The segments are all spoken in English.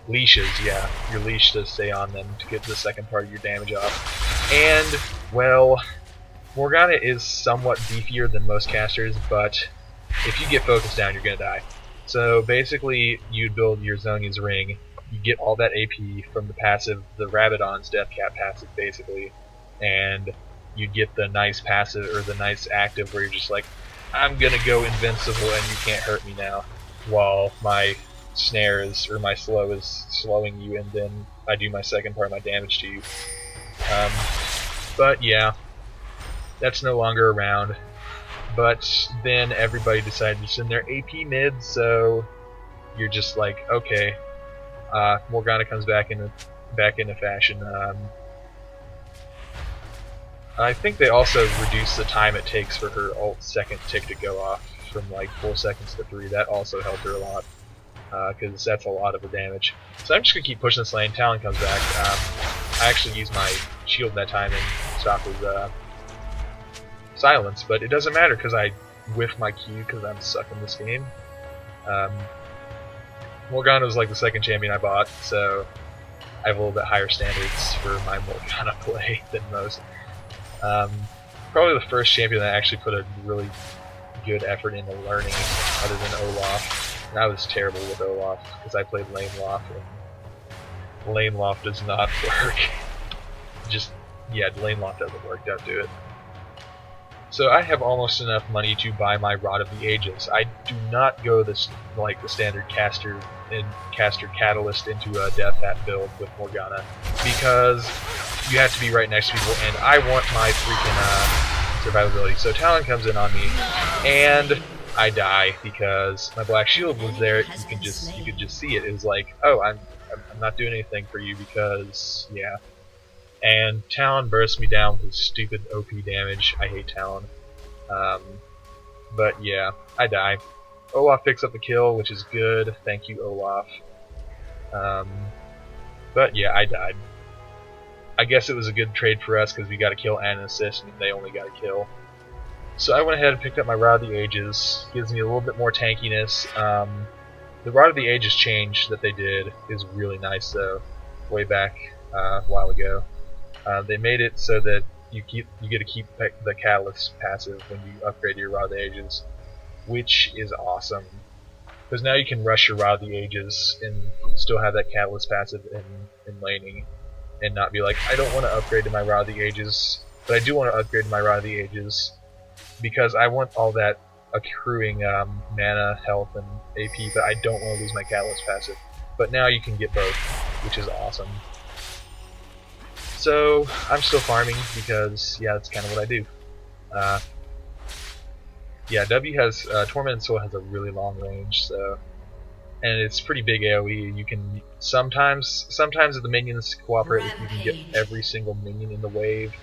Leashes, yeah. Your leash to stay on them to get the second part of your damage off. And, well, Morgana is somewhat beefier than most casters, but if you get focused down, you're gonna die. So basically, you'd build your Zonia's Ring, you get all that AP from the passive, the Rabadon's Deathcap passive, basically, and you'd get the nice passive, or the nice active where you're just like, I'm gonna go invincible and you can't hurt me now, while my snares, or my slow is slowing you, and then I do my second part of my damage to you. But yeah, that's no longer around. But then everybody decided to send their AP mid, so you're just like, okay, Morgana comes back into fashion. I think they also reduced the time it takes for her ult second tick to go off from like 4 seconds to 3. That also helped her a lot, because that's a lot of the damage. So I'm just gonna keep pushing this lane. Talon comes back. I actually used my shield that time and stopped his silence, but it doesn't matter because I whiffed my Q because I'm sucking this game. Morgana was like the second champion I bought, so I have a little bit higher standards for my Morgana play than most. Probably the first champion that actually put a really good effort into learning, other than Olaf. And I was terrible with Olaf because I played Lane Loft, and Lane Loft does not work. Lane Loft doesn't work. Don't do it. So I have almost enough money to buy my Rod of the Ages. I do not go this like the standard caster catalyst into a Death Hat build with Morgana, because you have to be right next to people, and I want my freaking survivability. So Talon comes in on me, and I die because my black shield was there. You could just see it. It was like, oh, I'm not doing anything for you because yeah. And Talon bursts me down with his stupid OP damage. I hate Talon. But yeah, I die. Olaf picks up the kill, which is good. Thank you, Olaf. But yeah, I died. I guess it was a good trade for us because we got a kill and an assist, and they only got a kill. So I went ahead and picked up my Rod of the Ages. Gives me a little bit more tankiness. The Rod of the Ages change that they did is really nice, though. Way back a while ago. They made it so that you get to keep the Catalyst passive when you upgrade your Rod of the Ages, which is awesome. Because now you can rush your Rod of the Ages and still have that Catalyst passive in laning, and not be like, I don't want to upgrade to my Rod of the Ages, but I do want to upgrade to my Rod of the Ages because I want all that accruing mana, health, and AP, but I don't want to lose my Catalyst passive. But now you can get both, which is awesome. So I'm still farming because yeah, that's kind of what I do. Yeah, W has Tormented Soul has a really long range, so, and it's pretty big AOE. You can sometimes if the minions cooperate with you, can get every single minion in the wave.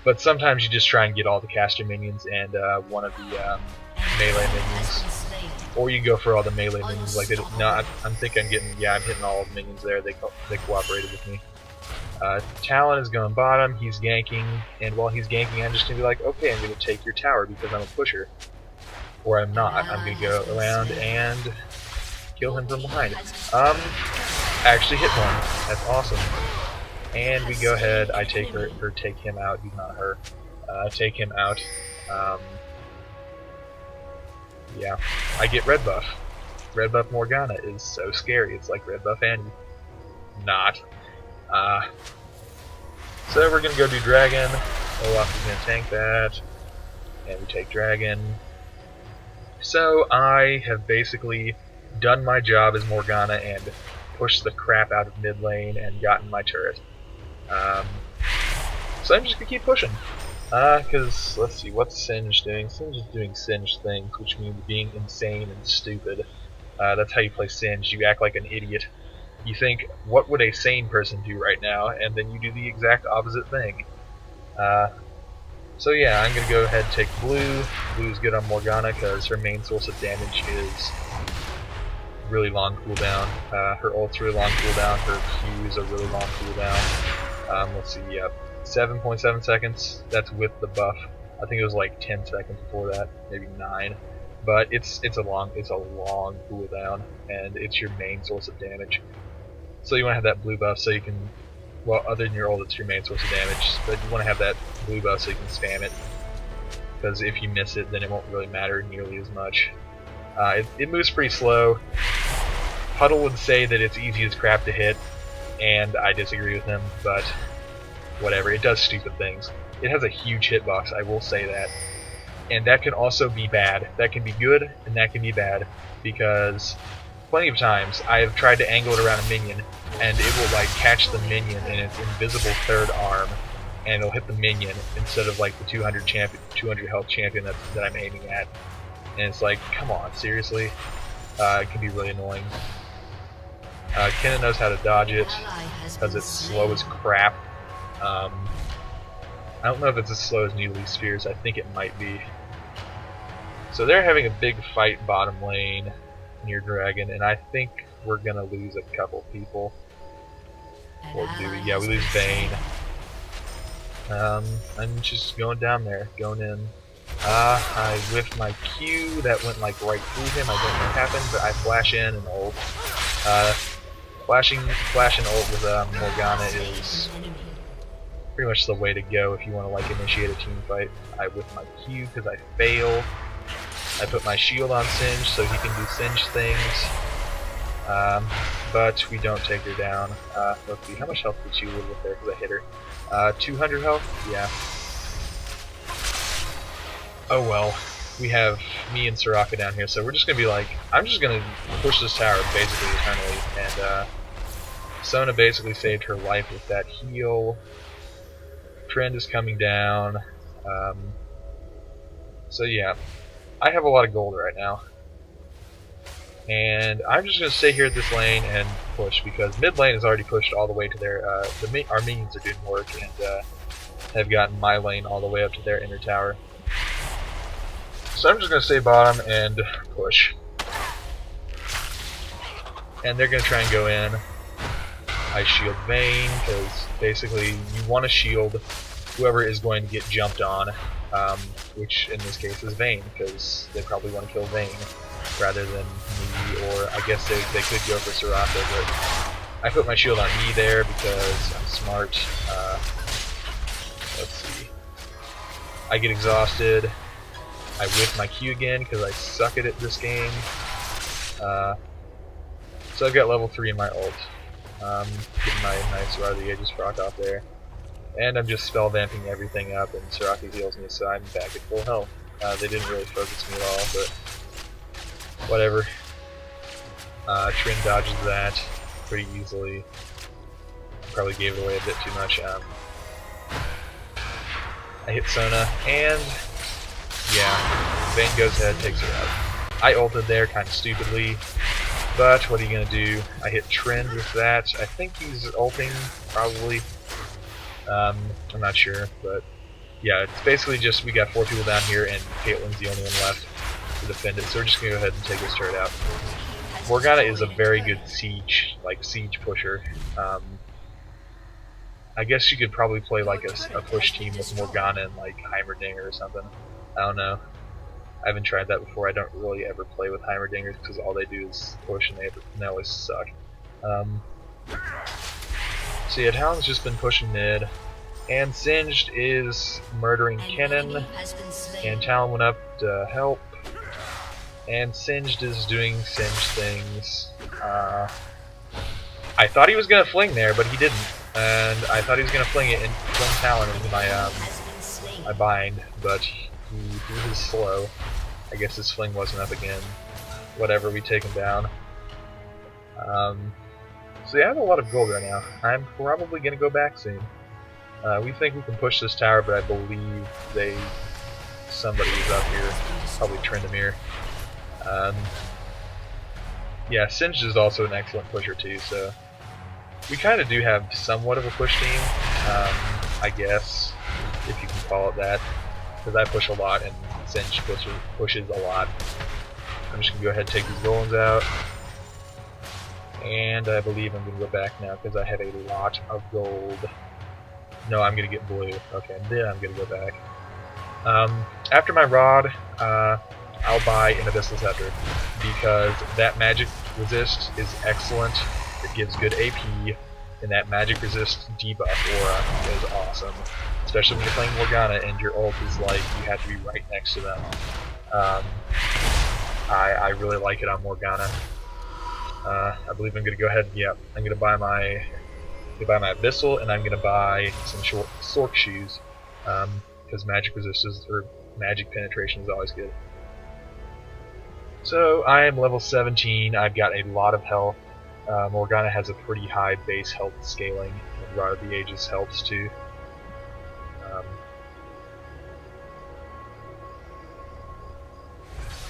But sometimes you just try and get all the caster minions and one of the melee minions, or you go for all the melee minions. Like I'm hitting all the minions there. They cooperated with me. Talon is going bottom, he's ganking, and while he's ganking I'm just going to be like, okay, I'm going to take your tower because I'm a pusher. Or I'm not. I'm going to go around and kill him from behind. Actually hit one. That's awesome. And we go ahead, I take take him out, he's not her. Take him out. Yeah, I get red buff. Red buff Morgana is so scary, it's like red buff Annie. Not. So we're gonna go do Dragon. Olaf is gonna tank that, and we take Dragon. So I have basically done my job as Morgana and pushed the crap out of mid lane and gotten my turret. So I'm just gonna keep pushing. Cause let's see, what's Singe doing? Singe is doing Singe things, which means being insane and stupid. That's how you play Singe. You act like an idiot. You think, what would a sane person do right now? And then you do the exact opposite thing. So yeah, I'm going to go ahead and take blue. Blue's good on Morgana because her main source of damage is really long cooldown. Her ult's really long cooldown. Her Q is a really long cooldown. Let's see, yep. 7.7 seconds. That's with the buff. I think it was like 10 seconds before that, maybe 9. But it's a long cooldown, and it's your main source of damage. So you want to have that blue buff so you can, well, other than your ult, it's your main source of damage, but you want to have that blue buff so you can spam it, because if you miss it, then it won't really matter nearly as much. It moves pretty slow. Huddle would say that it's easy as crap to hit, and I disagree with him, but whatever, it does stupid things. It has a huge hitbox, I will say that. And that can also be bad. That can be good, and that can be bad, because plenty of times I have tried to angle it around a minion, and it will like catch the minion in its invisible third arm, and it'll hit the minion instead of like the 200 health champion that I'm aiming at. And it's like, come on, seriously? It can be really annoying. Kenna knows how to dodge it, because it's slow as crap. I don't know if it's as slow as Needly Spheres, I think it might be. So they're having a big fight bottom lane near Dragon, and I think we're gonna lose a couple people. Or do we? Yeah, we lose Vayne. I'm just going down there, going in. I whiffed my Q, that went like right through him, I don't know what happened, but I flash in and ult. Flash and ult with Morgana is pretty much the way to go if you want to like initiate a team fight. I whiff my Q because I fail. I put my shield on Singe so he can do Singe things. But we don't take her down. Let's see, how much health did she lose with there because I hit her? 200 health? Yeah. Oh well. We have me and Soraka down here, so we're just gonna be like, I'm just gonna push this tower basically eternally, and Sona basically saved her life with that heal. Trend is coming down. So yeah, I have a lot of gold right now, and I'm just gonna stay here at this lane and push because mid lane is already pushed all the way to their. Our minions are doing work and have gotten my lane all the way up to their inner tower. So I'm just going to stay bottom and push. And they're going to try and go in. I shield Vayne, because basically you want to shield whoever is going to get jumped on, which in this case is Vayne, because they probably want to kill Vayne rather than me, or I guess they could go for Soraka, but I put my shield on me there because I'm smart. Let's see. I get exhausted. I whiff my Q again because I suck at it this game. So I've got level 3 in my ult. Getting my nice Rod of the Ages proc off there. And I'm just spell vamping everything up, and Soraka heals me, so I'm back at full health. They didn't really focus me at all, but whatever. Trin dodges that pretty easily. Probably gave it away a bit too much. I hit Sona, and yeah, Vayne goes ahead, takes her out. I ulted there kind of stupidly, but what are you going to do? I hit Trend with that. I think he's ulting, probably. I'm not sure, but yeah, it's basically just we got 4 people down here and Caitlyn's the only one left to defend it, so we're just going to go ahead and take this turret out. Morgana is a very good siege pusher. I guess you could probably play like a push team with Morgana and like Heimerdinger or something. I don't know. I haven't tried that before. I don't really ever play with Heimerdingers because all they do is push and they always suck. So yeah, Talon's just been pushing mid, and Singed is murdering Kennen, and Talon went up to help, and Singed is doing Singed things. I thought he was gonna fling there, but he didn't, and I thought he was gonna fling it and fling Talon into my bind, but he was slow. I guess his fling wasn't up again. Whatever, we take him down. So yeah, I have a lot of gold right now. I'm probably gonna go back soon. We think we can push this tower, but I believe somebody is up here, probably Trendamir. Yeah, Singed is also an excellent pusher too, so we kind of do have somewhat of a push team, I guess, if you can call it that, because I push a lot and Singed pushes a lot. I'm just gonna go ahead and take these golems out. And I believe I'm going to go back now because I have a lot of gold. No, I'm going to get blue. Okay, then I'm going to go back. After my rod, I'll buy an Abyssal Scepter because that magic resist is excellent It gives good AP, and that magic resist debuff aura is awesome. Especially when you're playing Morgana and your ult is like you have to be right next to them. I really like it on Morgana. I believe I'm gonna go ahead. Yeah, I'm gonna buy my Abyssal, and I'm gonna buy some short Sork shoes because magic resistance or magic penetration is always good. So I am level 17. I've got a lot of health. Morgana has a pretty high base health scaling, and Rod of the Ages helps too.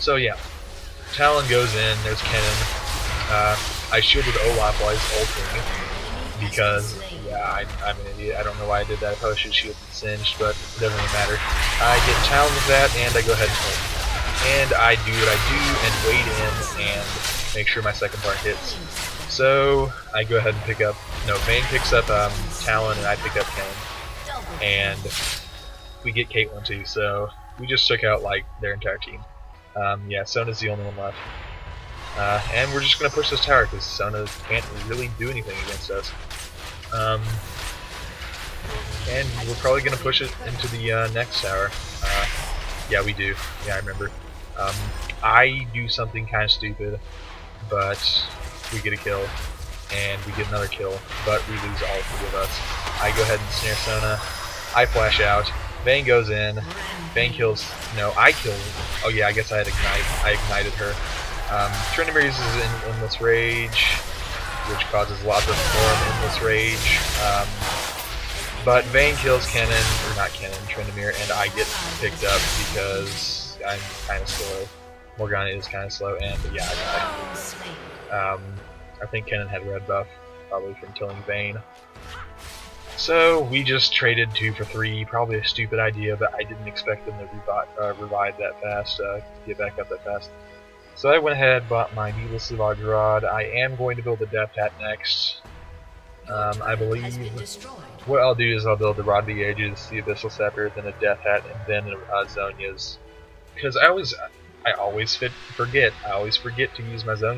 So yeah, Talon goes in. There's Kennen. I shielded Olaf while he's ulting because yeah, I'm an idiot. I don't know why I did that. I probably should shield Singed, but it doesn't really matter. I get Talon with that, and I go ahead and ult. And I do what I do and wait in and make sure my second part hits. So I go ahead and pick up. No, Vayne picks up Talon, and I pick up Kennen. And we get Caitlyn too. So we just took out like their entire team. Yeah, Sona's the only one left. And we're just going to push this tower because Sona can't really do anything against us. And we're probably going to push it into the next tower. Yeah, we do. Yeah, I remember. I do something kind of stupid, but we get a kill, and we get another kill, but we lose all three of us. I go ahead and snare Sona. I flash out. Vayne goes in. Vayne kills. No, I killed. Oh yeah, I guess I had Ignite. I ignited her. Tryndamere uses Endless Rage, which causes lots of storm Endless Rage. But Vayne kills Kennen, or not Kennen, Tryndamere, and I get picked up because I'm kind of slow. Morgana is kind of slow, and yeah, I think Kennen had red buff, probably from killing Vayne. So we just traded 2 for 3, probably a stupid idea, but I didn't expect them to revive that fast, get back up that fast. So I went ahead, bought my needlessly large rod. I am going to build the Death Hat next. I believe what I'll do is I'll build the Rod of the Ages, the Abyssal Scepter, then a Death Hat, and then Zhonya's. Because I always forget to use my Zhonya.